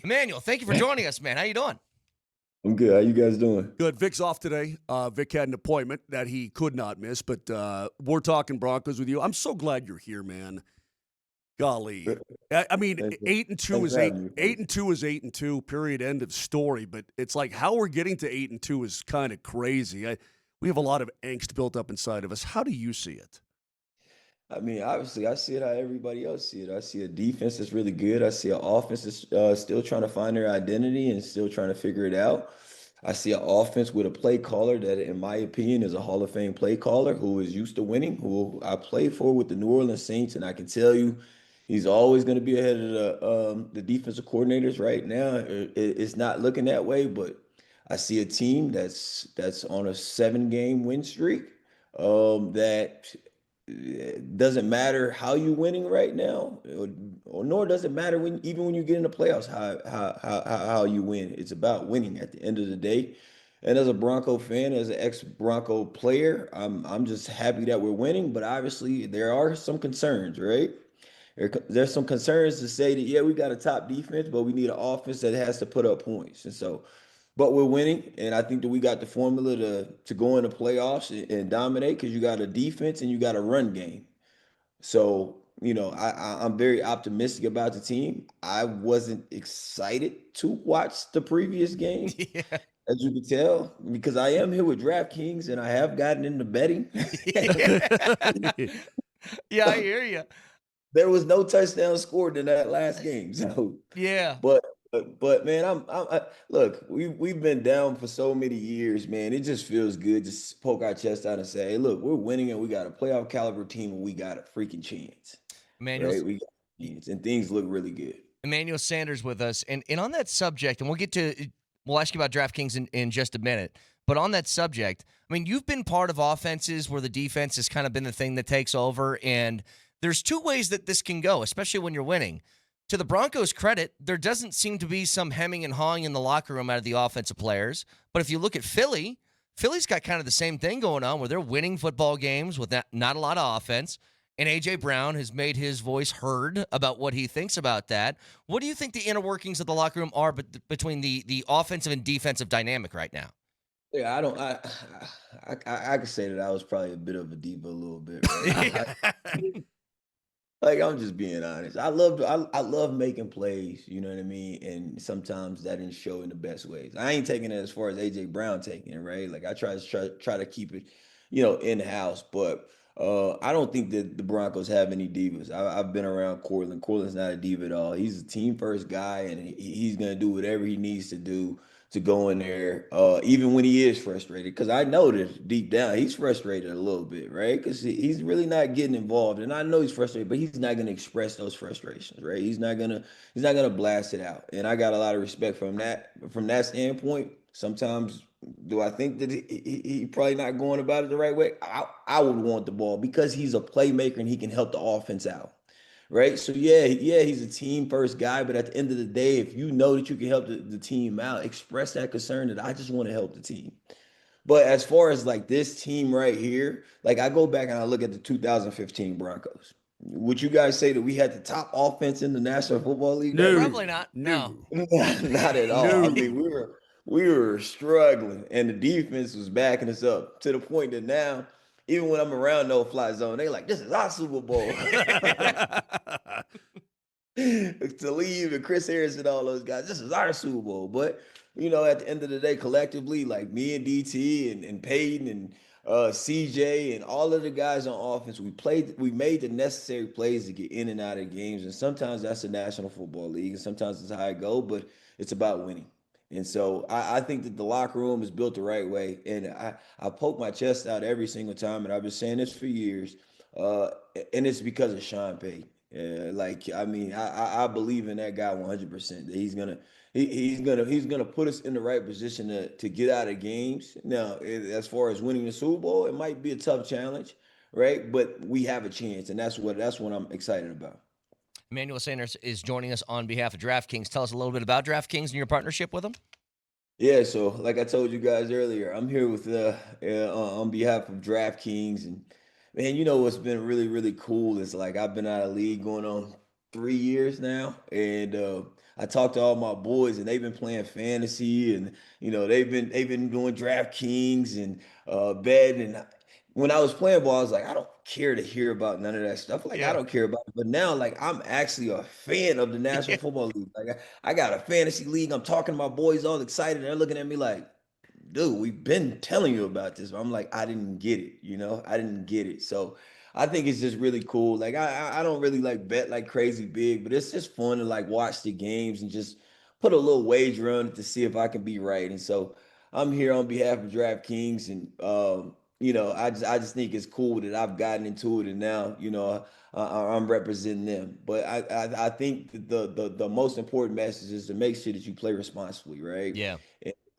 Emmanuel, thank you for joining us, man. How you doing? I'm good. How you guys doing? Good. Vic's off today. Vic had an appointment that he could not miss, but we're talking Broncos with you. I'm so glad you're here, man. Golly. I mean, Thanks for, 8-2 thanks is for eight. having me, fellas. 8-2 is 8-2. Period. End of story. But it's like how we're getting to 8-2 is kind of crazy. We have a lot of angst built up inside of us. How do you see it? I mean, obviously, I see it how everybody else see it. I see a defense that's really good. I see an offense that's still trying to find their identity and still trying to figure it out. I see an offense with a play caller that, in my opinion, is a Hall of Fame play caller who is used to winning, who I played for with the New Orleans Saints, and I can tell you, he's always going to be ahead of the defensive coordinators. Right now, it's not looking that way, but I see a team that's on a 7 game win streak. That it doesn't matter how you winning right now, or nor does it matter when even when you get in the playoffs how you win. It's about winning at the end of the day. And as a Bronco fan, as an ex-Bronco player, I'm just happy that we're winning. But obviously, there are some concerns, right? There's some concerns to say that yeah, we got a top defense, but we need an offense that has to put up points. And so, but we're winning, and I think that we got the formula to go in the playoffs and dominate because you got a defense and you got a run game. So, I'm very optimistic about the team. I wasn't excited to watch the previous game, Yeah. as you can tell, because I am here with DraftKings and I have gotten into betting. Yeah, I hear you. There was no touchdown scored in that last game. So, Yeah. but but man, look. We've been down for so many years, man. It just feels good to poke our chest out and say, hey, look, we're winning and we got a playoff caliber team and we got a freaking chance, Emmanuel's right? We got a chance and things look really good. Emmanuel Sanders with us. And on that subject, and we'll ask you about DraftKings in just a minute. But on that subject, I mean, you've been part of offenses where the defense has kind of been the thing that takes over. And there's two ways that this can go, especially when you're winning. To the Broncos' credit, there doesn't seem to be some hemming and hawing in the locker room out of the offensive players. But if you look at Philly's got kind of the same thing going on where they're winning football games with not a lot of offense. And A.J. Brown has made his voice heard about what he thinks about that. What do you think the inner workings of the locker room are between the offensive and defensive dynamic right now? Yeah, I don't. I could say that I was probably a bit of a diva a little bit, right? Like I'm just being honest. I love making plays, you know what I mean? And sometimes that didn't show in the best ways. I ain't taking it as far as AJ Brown taking it, right? Like I try to keep it, in house. But I don't think that the Broncos have any divas. I've been around Cortland. Cortland's not a diva at all. He's a team first guy, and he's gonna do whatever he needs to do to go in there, even when he is frustrated. Because I know that deep down he's frustrated a little bit, right? Because he's really not getting involved, and I know he's frustrated, but he's not going to express those frustrations, right? He's not gonna blast it out, and I got a lot of respect from that standpoint. Sometimes, do I think that he probably not going about it the right way? I would want the ball because he's a playmaker and he can help the offense out. Right. So yeah, he's a team first guy, but at the end of the day, if you know that you can help the team out, express that concern that I just want to help the team. But as far as like this team right here, like I go back and I look at the 2015 Broncos. Would you guys say that we had the top offense in the National Football League that No, year? Probably not. No. no, Not at all. I mean, no. we were struggling, and the defense was backing us up to the point that now, even when I'm around no fly zone, they like, this is our Super Bowl. To leave and Chris Harris and all those guys. This is our Super Bowl. But at the end of the day, collectively, like me and DT and Peyton and CJ and all of the guys on offense, we made the necessary plays to get in and out of games. And sometimes that's the National Football League, and sometimes it's how I go, but it's about winning. And so I think that the locker room is built the right way. And I poke my chest out every single time, and I've been saying this for years. Uh, and it's because of Sean Payton. Yeah, like I mean, I believe in that guy 100%. That he's gonna put us in the right position to get out of games. Now, as far as winning the Super Bowl, it might be a tough challenge, right? But we have a chance, and that's what I'm excited about. Emmanuel Sanders is joining us on behalf of DraftKings. Tell us a little bit about DraftKings and your partnership with them. Yeah, so like I told you guys earlier, I'm here with on behalf of DraftKings, and man, what's been really really cool is like I've been out of league going on 3 years now, and I talked to all my boys, and they've been playing fantasy, and they've been doing DraftKings and betting. And when I was playing ball, I was like, I don't care to hear about none of that stuff. Like, I Yeah. don't care about it. But now, like, I'm actually a fan of the National Yeah. Football League. Like, I got a fantasy league. I'm talking to my boys, all excited. They're looking at me like, dude, we've been telling you about this. I'm like, I didn't get it, I didn't get it. So I think it's just really cool. Like I don't really like bet like crazy big, but it's just fun to like watch the games and just put a little wager on it to see if I can be right. And so I'm here on behalf of DraftKings, and I just think it's cool that I've gotten into it, and now I'm representing them. But I think that the most important message is to make sure that you play responsibly, right? Yeah.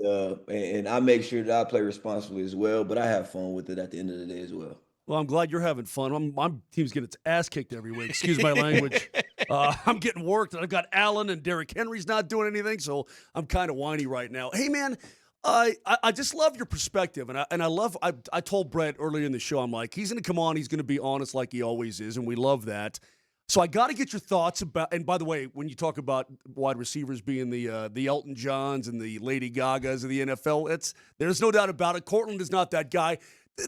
And I make sure that I play responsibly as well, but I have fun with it at the end of the day as well. Well, I'm glad you're having fun. My team's getting its ass kicked every week. Excuse my language. I'm getting worked, and I've got Allen and Derrick Henry's not doing anything, so I'm kind of whiny right now. Hey, man, I just love your perspective, and I told Brett earlier in the show, I'm like, he's going to come on, he's going to be honest like he always is, and we love that. So I got to get your thoughts about. And by the way, when you talk about wide receivers being the Elton Johns and the Lady Gagas of the NFL, there's no doubt about it. Cortland is not that guy.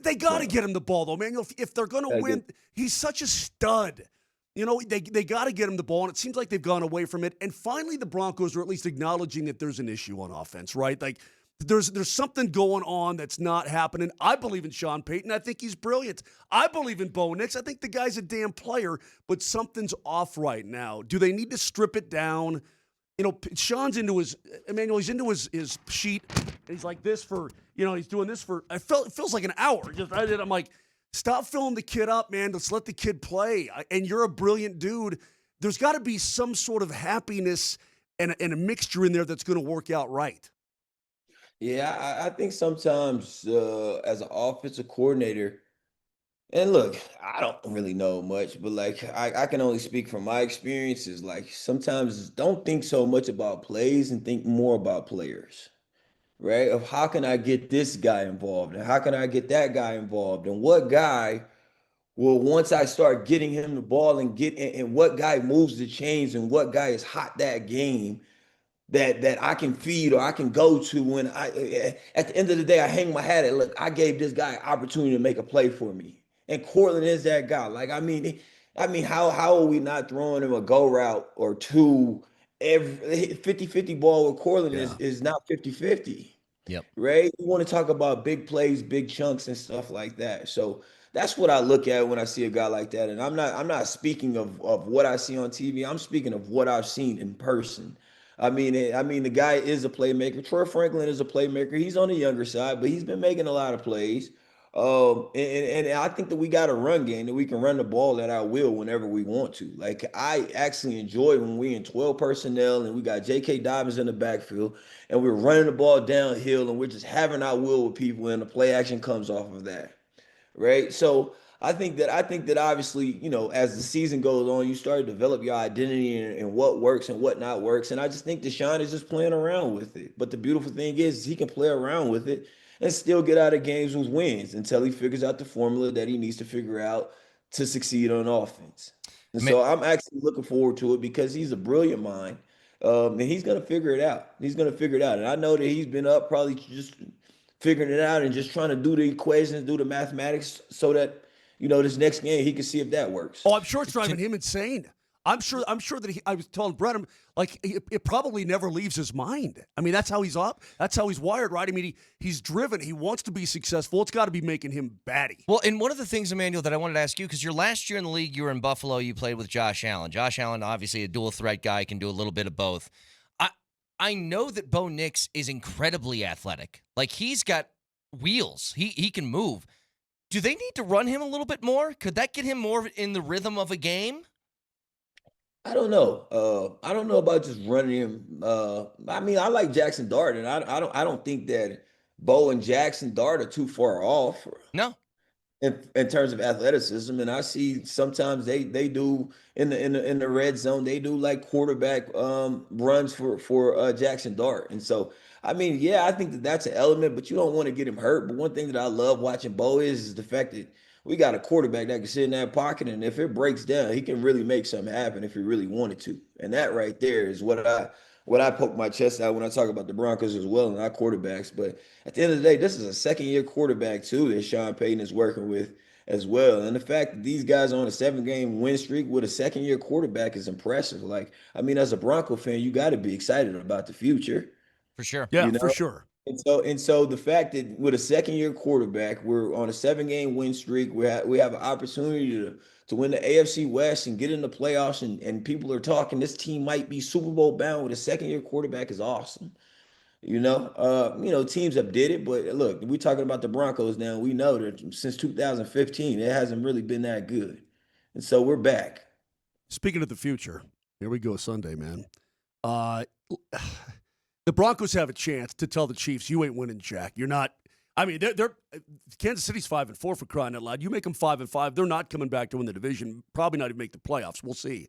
They got to get him the ball, though, man. If they're going to win, he's such a stud. They got to get him the ball, and it seems like they've gone away from it. And finally, the Broncos are at least acknowledging that there's an issue on offense, right? Like, there's something going on that's not happening. I believe in Sean Payton. I think he's brilliant. I believe in Bo Nix. I think the guy's a damn player, but something's off right now. Do they need to strip it down? Sean's into Emmanuel, he's into his sheet, and he's like this for, he's doing this for, it feels like an hour. I'm like, stop filling the kid up, man. Let's let the kid play. And you're a brilliant dude. There's got to be some sort of happiness and a mixture in there that's going to work out right. Yeah, I think sometimes as an offensive coordinator, and look, I don't really know much, but like I can only speak from my experiences. Like sometimes don't think so much about plays and think more about players, right? Of how can I get this guy involved, and how can I get that guy involved, and what guy will, once I start getting him the ball and what guy moves the chains and what guy is hot that game that I can feed or I can go to when at the end of the day I hang my hat at, look, I gave this guy an opportunity to make a play for me. And Cortland is that guy. Like I mean how are we not throwing him a go route or two every 50-50 ball with Cortland Yeah. is not 50-50. Yep. Right? You want to talk about big plays, big chunks and stuff like that. So that's what I look at when I see a guy like that. And I'm not speaking of what I see on TV. I'm speaking of what I've seen in person. I mean, the guy is a playmaker. Troy Franklin is a playmaker. He's on the younger side, but he's been making a lot of plays. And I think that we got a run game that we can run the ball at our will whenever we want to. Like I actually enjoy when we in 12 personnel and we got J.K. Dobbins in the backfield and we're running the ball downhill and we're just having our will with people and the play action comes off of that, right? So I think that obviously, as the season goes on, you start to develop your identity and what works and what not works. And I just think Deshaun is just playing around with it. But the beautiful thing is he can play around with it and still get out of games with wins until he figures out the formula that he needs to figure out to succeed on offense. And Ma- so I'm actually looking forward to it because he's a brilliant mind. And he's gonna figure it out. He's gonna figure it out. And I know that he's been up probably just figuring it out and just trying to do the equations, do the mathematics so that this next game he can see if that works. Oh, I'm sure it's driving him insane. I'm sure that I was telling Brett, it probably never leaves his mind. I mean, that's how he's up. That's how he's wired, right? I mean, he's driven. He wants to be successful. It's got to be making him batty. Well, and one of the things, Emmanuel, that I wanted to ask you, because your last year in the league, you were in Buffalo, you played with Josh Allen. Josh Allen, obviously a dual threat guy, can do a little bit of both. I know that Bo Nix is incredibly athletic. Like, he's got wheels. He can move. Do they need to run him a little bit more? Could that get him more in the rhythm of a game? I don't know. I don't know about just running him. I mean, I like Jackson Dart, and I don't think that Bo and Jackson Dart are too far off No. in terms of athleticism. And I see sometimes they do in the red zone, they do like quarterback runs for Jackson Dart. And so I mean, yeah, I think that that's an element, but you don't want to get him hurt. But one thing that I love watching Bo is the fact that we got a quarterback that can sit in that pocket, and if it breaks down, he can really make something happen if he really wanted to. And that right there is what I poke my chest out when I talk about the Broncos as well and our quarterbacks. But at the end of the day, this is a second-year quarterback too that Sean Payton is working with as well. And the fact that these guys are on a 7-game win streak with a second-year quarterback is impressive. Like, I mean, as a Bronco fan, you got to be excited about the future. For sure. Yeah, You for know, sure. and so the fact that with a second-year quarterback, we're on a 7-game win streak. We have an opportunity to win the AFC West and get in the playoffs. And people are talking this team might be Super Bowl bound with a second-year quarterback is awesome. Teams have did it, but look, we're talking about the Broncos now. We know that since 2015, it hasn't really been that good, and so we're back. Speaking of the future, here we go Sunday, man. Uh, the Broncos have a chance to tell the Chiefs, you ain't winning, Jack. You're not. I mean, they're Kansas City's 5-4 for crying out loud. You make them 5-5, they're not coming back to win the division. Probably not even make the playoffs. We'll see.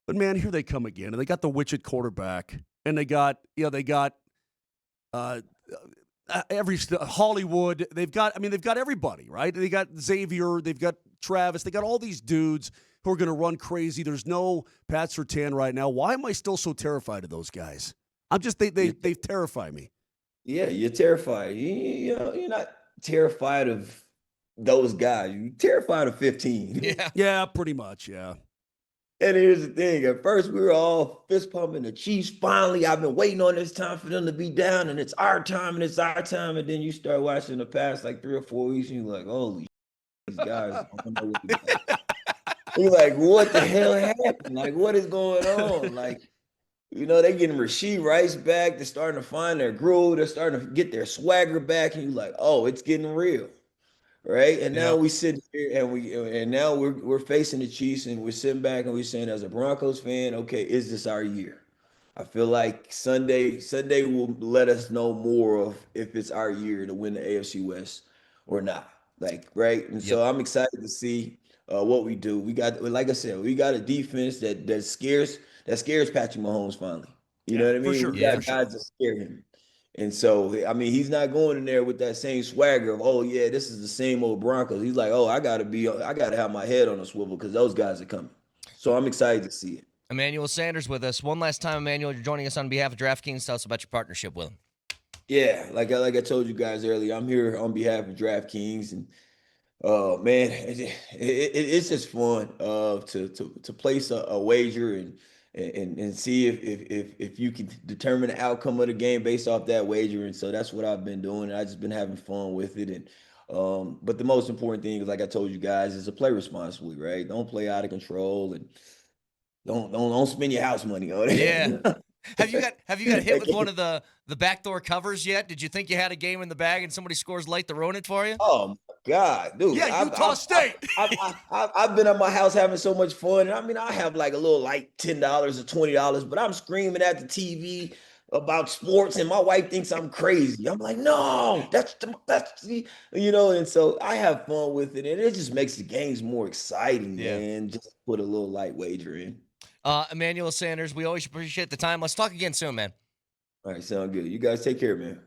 But man, here they come again, and they got the witch at quarterback, and they got every Hollywood. They've got everybody, right? They got Xavier, they've got Travis, they got all these dudes who are going to run crazy. There's no Pat Surtain right now. Why am I still so terrified of those guys? They terrify me. Yeah, you're terrified. You're not terrified of those guys. You're terrified of 15. Yeah. Yeah, pretty much. Yeah. And here's the thing. At first, we were all fist pumping the Chiefs. Finally, I've been waiting on this time for them to be down, and it's our time, and it's our time. And then you start watching the past like 3 or 4 weeks, and you're like, holy these guys. I don't know what to do. You're like, what the hell happened? Like, what is going on? Like, they're getting Rasheed Rice back. They're starting to find their groove. They're starting to get their swagger back. And you're like, oh, it's getting real. Right. And now Yep. we sit here and now we're facing the Chiefs and we're sitting back and we're saying, as a Broncos fan, okay, is this our year? I feel like Sunday will let us know more of if it's our year to win the AFC West or not. Like, right. And Yep. so I'm excited to see what we do. We got, like I said, we got a defense that scares Patrick Mahomes finally. You know what I for mean? sure. We Yeah. got guys that scare him. And so, I mean, he's not going in there with that same swagger of, oh yeah, this is the same old Broncos. He's like, oh, I gotta have my head on a swivel because those guys are coming. So I'm excited to see it. Emmanuel Sanders with us. One last time, Emmanuel, you're joining us on behalf of DraftKings. Tell us about your partnership with him. Yeah, like I told you guys earlier, I'm here on behalf of DraftKings, and man, it's just fun to place a wager and see if you can determine the outcome of the game based off that wager. And so that's what I've been doing. I just been having fun with it. And but the most important thing is, like I told you guys, is to play responsibly, right? Don't play out of control and don't spend your house money on it. Yeah. Have you got hit with one of the backdoor covers yet? Did you think you had a game in the bag and somebody scores late to ruin it for you? Oh my God, dude! Yeah, Utah State. I've been at my house having so much fun. I mean, I have like a little like $10 or $20, but I'm screaming at the TV about sports, and my wife thinks I'm crazy. I'm like, no, and so I have fun with it, and it just makes the games more exciting, Yeah. man. Just put a little light wager in. Emmanuel Sanders, we always appreciate the time. Let's talk again soon, man. All right, sound good. You guys take care, man.